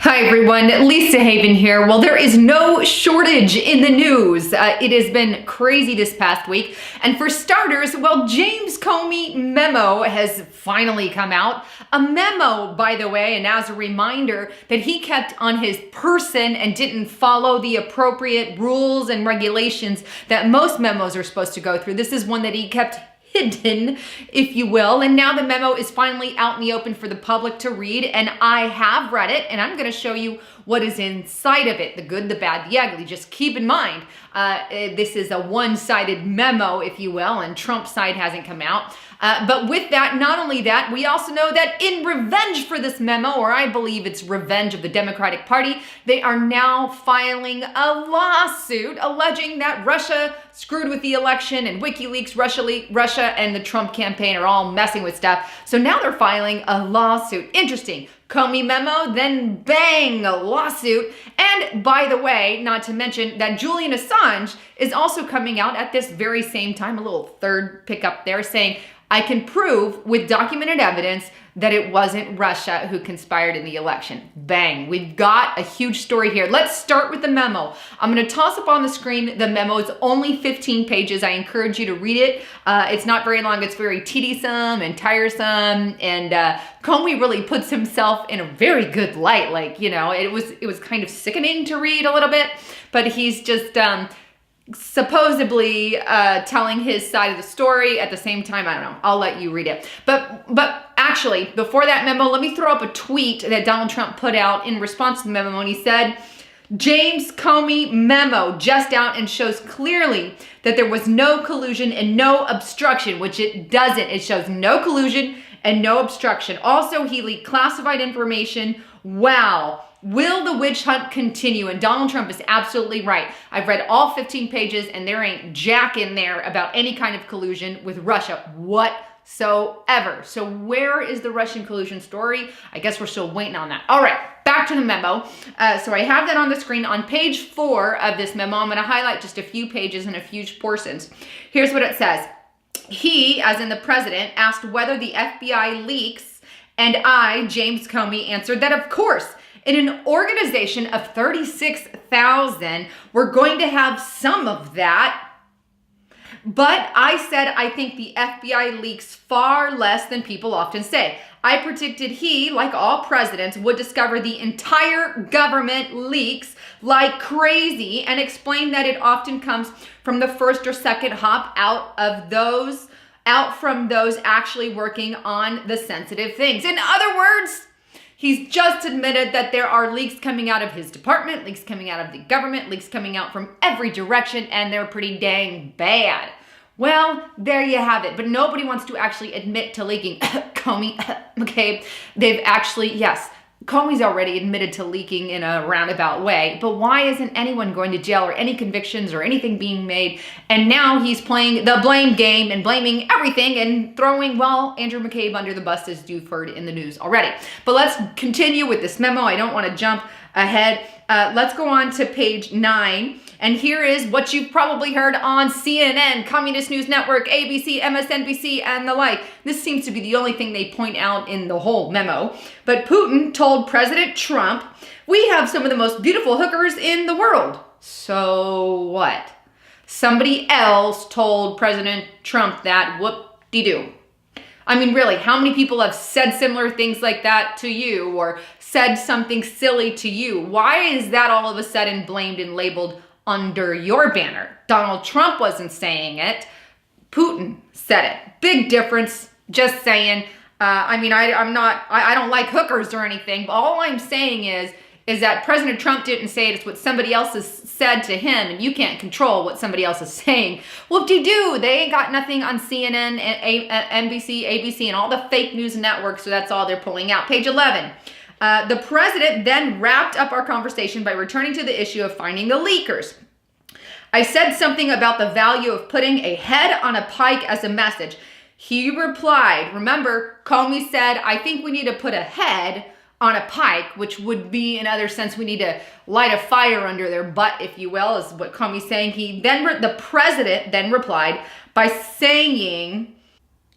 Hi everyone, Lisa Haven here. Well, there is no shortage in the news. It has been crazy this past week. And for starters, well, James Comey memo has finally come out. A memo, by the way, and as a reminder that he kept on his person and didn't follow the appropriate rules and regulations that most memos are supposed to go through. This is one that he kept hidden, if you will, and now the memo is finally out in the open for the public to read, and I have read it, and I'm going to show you what is inside of it, the good, the bad, the ugly. Just keep in mind, this is a one-sided memo, if you will, and Trump's side hasn't come out. But with that, not only that, we also know that in revenge for this memo, or I believe it's revenge of the Democratic Party, they are now filing a lawsuit alleging that Russia screwed with the election and WikiLeaks, Russia and the Trump campaign are all messing with stuff. So now they're filing a lawsuit. Interesting. Comey memo, then bang, a lawsuit. And by the way, not to mention that Julian Assange is also coming out at this very same time, a little third pickup there, saying, I can prove with documented evidence that it wasn't Russia who conspired in the election. Bang, we've got a huge story here. Let's start with the memo. I'm gonna toss up on the screen the memo. It's only 15 pages. I encourage you to read it. It's not very long. It's very tedious and tiresome. And Comey really puts himself in a very good light. Like, you know, it was kind of sickening to read a little bit, but he's just, supposedly telling his side of the story at the same time. I don't know. I'll let you read it. But actually, before that memo, let me throw up a tweet that Donald Trump put out in response to the memo, and he said, James Comey memo just out and shows clearly that there was no collusion and no obstruction, which it doesn't. It shows no collusion and no obstruction. Also, he leaked classified information. Wow. Will the witch hunt continue? And Donald Trump is absolutely right. I've read all 15 pages and there ain't jack in there about any kind of collusion with Russia whatsoever. So where is the Russian collusion story? I guess we're still waiting on that. All right, back to the memo. So I have that on the screen. On page 4 of this memo, I'm going to highlight just a few pages and a few portions. Here's what it says. He, as in the president, asked whether the FBI leaks, and I, James Comey, answered that of course. In an organization of 36,000, we're going to have some of that. But I said, I think the FBI leaks far less than people often say. I predicted he, like all presidents, would discover the entire government leaks like crazy and explain that it often comes from the first or second hop out from those actually working on the sensitive things. In other words, he's just admitted that there are leaks coming out of his department, leaks coming out of the government, leaks coming out from every direction, and they're pretty dang bad. Well, there you have it. But nobody wants to actually admit to leaking. Comey, okay, they've actually, yes, Comey's already admitted to leaking in a roundabout way, but why isn't anyone going to jail or any convictions or anything being made? And now he's playing the blame game and blaming everything and throwing, well, Andrew McCabe under the bus, as you've heard in the news already. But let's continue with this memo. I don't want to jump ahead. Let's go on to page 9. And here is what you've probably heard on CNN, Communist News Network, ABC, MSNBC, and the like. This seems to be the only thing they point out in the whole memo. But Putin told President Trump, we have some of the most beautiful hookers in the world. So what? Somebody else told President Trump that, whoop-de-doo. I mean, really, how many people have said similar things like that to you or said something silly to you? Why is that all of a sudden blamed and labeled under your banner? Donald Trump wasn't saying it. Putin said it. Big difference, just saying. I mean, I don't like hookers or anything, but all I'm saying is that President Trump didn't say it. It's what somebody else has said to him, and you can't control what somebody else is saying. Whoop-de-doo, they ain't got nothing on CNN, NBC, ABC, and all the fake news networks, so that's all they're pulling out. Page 11. The president then wrapped up our conversation by returning to the issue of finding the leakers. I said something about the value of putting a head on a pike as a message. He replied, remember, Comey said, I think we need to put a head on a pike, which would be, in other sense, we need to light a fire under their butt, if you will, is what Comey's saying. The president then replied by saying,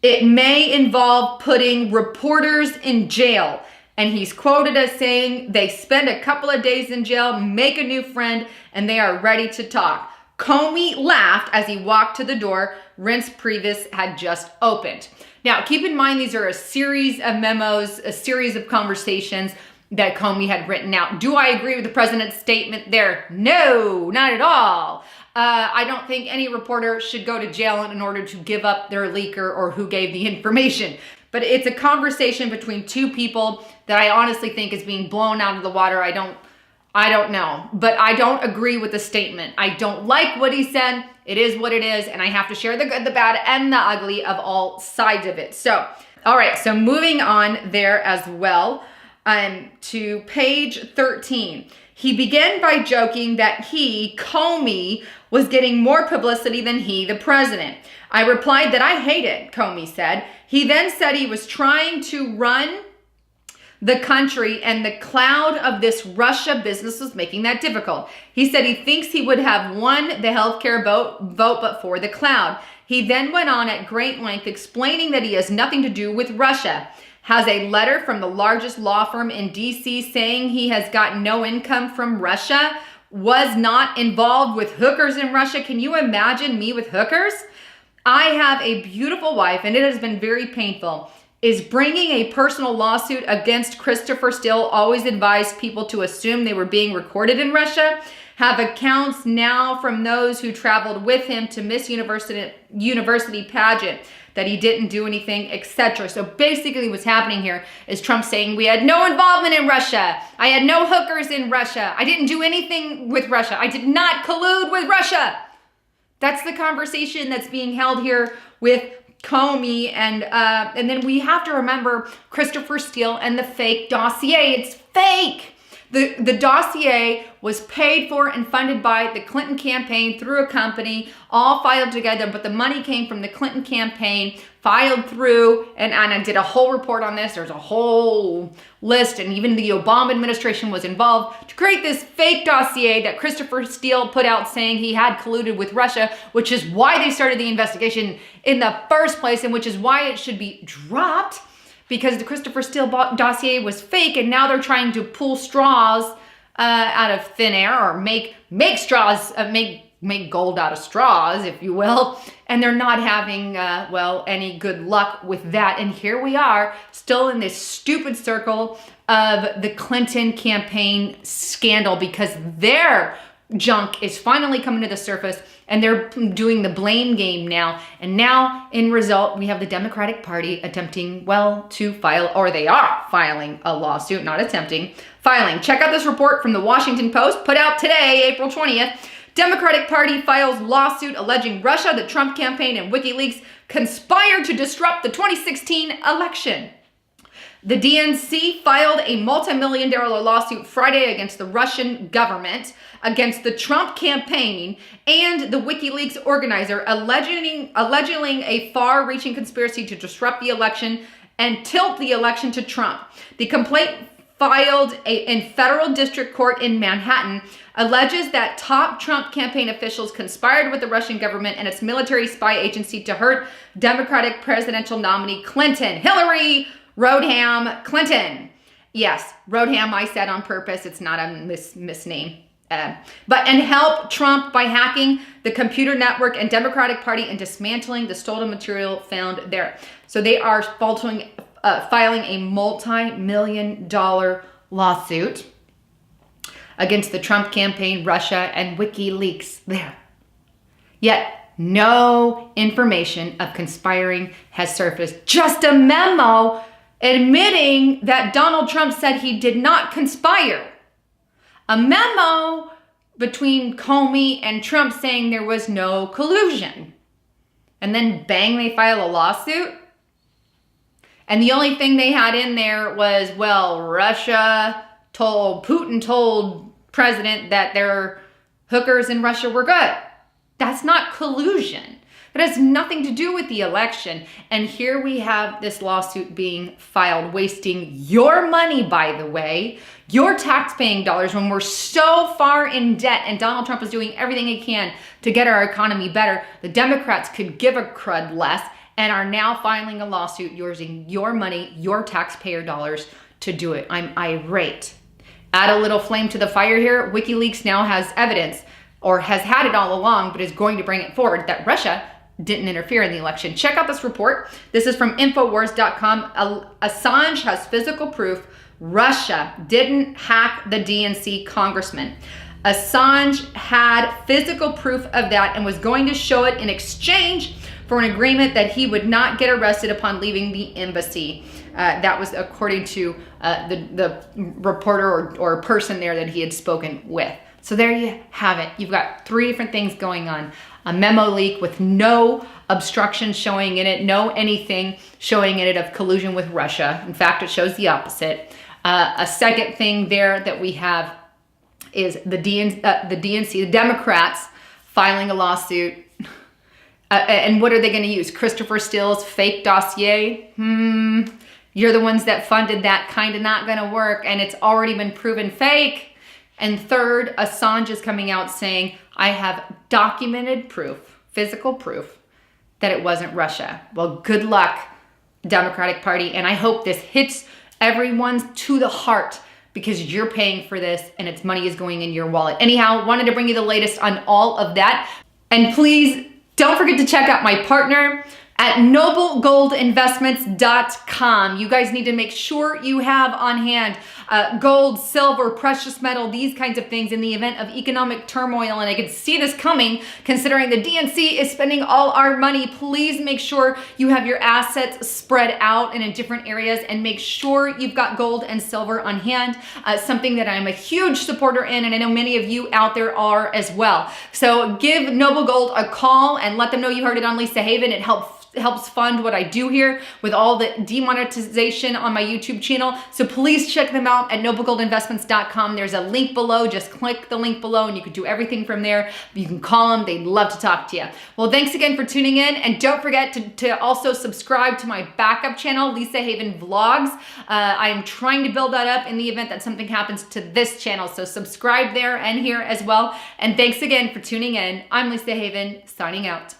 it may involve putting reporters in jail. And he's quoted as saying, they spend a couple of days in jail, make a new friend, and they are ready to talk. Comey laughed as he walked to the door. Reince Priebus had just opened. Now, keep in mind, these are a series of memos, a series of conversations that Comey had written out. Do I agree with the president's statement there? No, not at all. I don't think any reporter should go to jail in order to give up their leaker or who gave the information. But it's a conversation between two people that I honestly think is being blown out of the water. I don't know, but I don't agree with the statement. I don't like what he said. It is what it is, and I have to share the good, the bad, and the ugly of all sides of it. So, all right, so moving on there as well to page 13. He began by joking that he, Comey, was getting more publicity than he, the president. I replied that I hate it, Comey said. He then said he was trying to run the country and the cloud of this Russia business was making that difficult. He said he thinks he would have won the healthcare vote but for the cloud. He then went on at great length explaining that he has nothing to do with Russia. Has a letter from the largest law firm in DC saying he has got no income from Russia, was not involved with hookers in Russia. Can you imagine me with hookers? I have a beautiful wife, and it has been very painful. Is bringing a personal lawsuit against Christopher Steele always advised people to assume they were being recorded in Russia? Have accounts now from those who traveled with him to Miss University pageant that he didn't do anything, etc. So basically what's happening here is Trump saying we had no involvement in Russia. I had no hookers in Russia. I didn't do anything with Russia. I did not collude with Russia. That's the conversation that's being held here with Comey, and then we have to remember Christopher Steele and the fake dossier. It's fake. The dossier was paid for and funded by the Clinton campaign through a company, all filed together, but the money came from the Clinton campaign, filed through, and I did a whole report on this. There's a whole list, and even the Obama administration was involved to create this fake dossier that Christopher Steele put out saying he had colluded with Russia, which is why they started the investigation in the first place, and which is why it should be dropped, because the Christopher Steele dossier was fake, and now they're trying to pull straws out of thin air, or make straws, make gold out of straws, if you will, and they're not having, any good luck with that. And here we are, still in this stupid circle of the Clinton campaign scandal, because their junk is finally coming to the surface, and they're doing the blame game now. And now, in result, we have the Democratic Party attempting, to file, or they are filing a lawsuit, not attempting, filing. Check out this report from the Washington Post, put out today, April 20th. Democratic Party files lawsuit alleging Russia, the Trump campaign, and WikiLeaks conspired to disrupt the 2016 election. The DNC filed a multi-million-dollar lawsuit Friday against the Russian government, against the Trump campaign, and the WikiLeaks organizer, alleging a far-reaching conspiracy to disrupt the election and tilt the election to Trump. The complaint filed in federal district court in Manhattan alleges that top Trump campaign officials conspired with the Russian government and its military spy agency to hurt Democratic presidential nominee Hillary Rodham Clinton. Yes, Rodham, I said on purpose. It's not a misname. And help Trump by hacking the computer network and Democratic Party and dismantling the stolen material found there. So they are filing a multi-million-dollar lawsuit against the Trump campaign, Russia, and WikiLeaks there. Yet no information of conspiring has surfaced. Just a memo admitting that Donald Trump said he did not conspire. A memo between Comey and Trump saying there was no collusion. And then bang, they file a lawsuit. And the only thing they had in there was, Putin told president that their hookers in Russia were good. That's not collusion. It has nothing to do with the election. And here we have this lawsuit being filed, wasting your money, by the way, your tax-paying dollars, when we're so far in debt and Donald Trump is doing everything he can to get our economy better. The Democrats could give a crud less and are now filing a lawsuit using your money, your taxpayer dollars, to do it. I'm irate. Add a little flame to the fire here. WikiLeaks now has evidence, or has had it all along, but is going to bring it forward, that Russia didn't interfere in the election. Check out this report. This is from Infowars.com. Assange has physical proof Russia didn't hack the DNC congressman. Assange had physical proof of that and was going to show it in exchange for an agreement that he would not get arrested upon leaving the embassy. That was according to the reporter or person there that he had spoken with. So there you have it. You've got 3 different things going on. A memo leak with no obstruction showing in it, no anything showing in it of collusion with Russia. In fact, it shows the opposite. A second thing there that we have is the DNC, the Democrats, filing a lawsuit. And what are they going to use? Christopher Steele's fake dossier? You're the ones that funded that, kind of not going to work, and it's already been proven fake. And third, Assange is coming out saying, I have documented proof, physical proof, that it wasn't Russia. Well, good luck, Democratic Party. And I hope this hits everyone to the heart, because you're paying for this and its money is going in your wallet. Anyhow, wanted to bring you the latest on all of that. And please don't forget to check out my partner at noblegoldinvestments.com. You guys need to make sure you have on hand gold, silver, precious metal, these kinds of things in the event of economic turmoil. And I can see this coming considering the DNC is spending all our money. Please make sure you have your assets spread out and in different areas, and make sure you've got gold and silver on hand, something that I'm a huge supporter in, and I know many of you out there are as well. So give Noble Gold a call and let them know you heard it on Lisa Haven. It helps fund what I do here with all the demonetization on my YouTube channel. So please check them out at noblegoldinvestments.com. There's a link below. Just click the link below and you can do everything from there. You can call them. They'd love to talk to you. Well, thanks again for tuning in. And don't forget to also subscribe to my backup channel, Lisa Haven Vlogs. I am trying to build that up in the event that something happens to this channel. So subscribe there and here as well. And thanks again for tuning in. I'm Lisa Haven, signing out.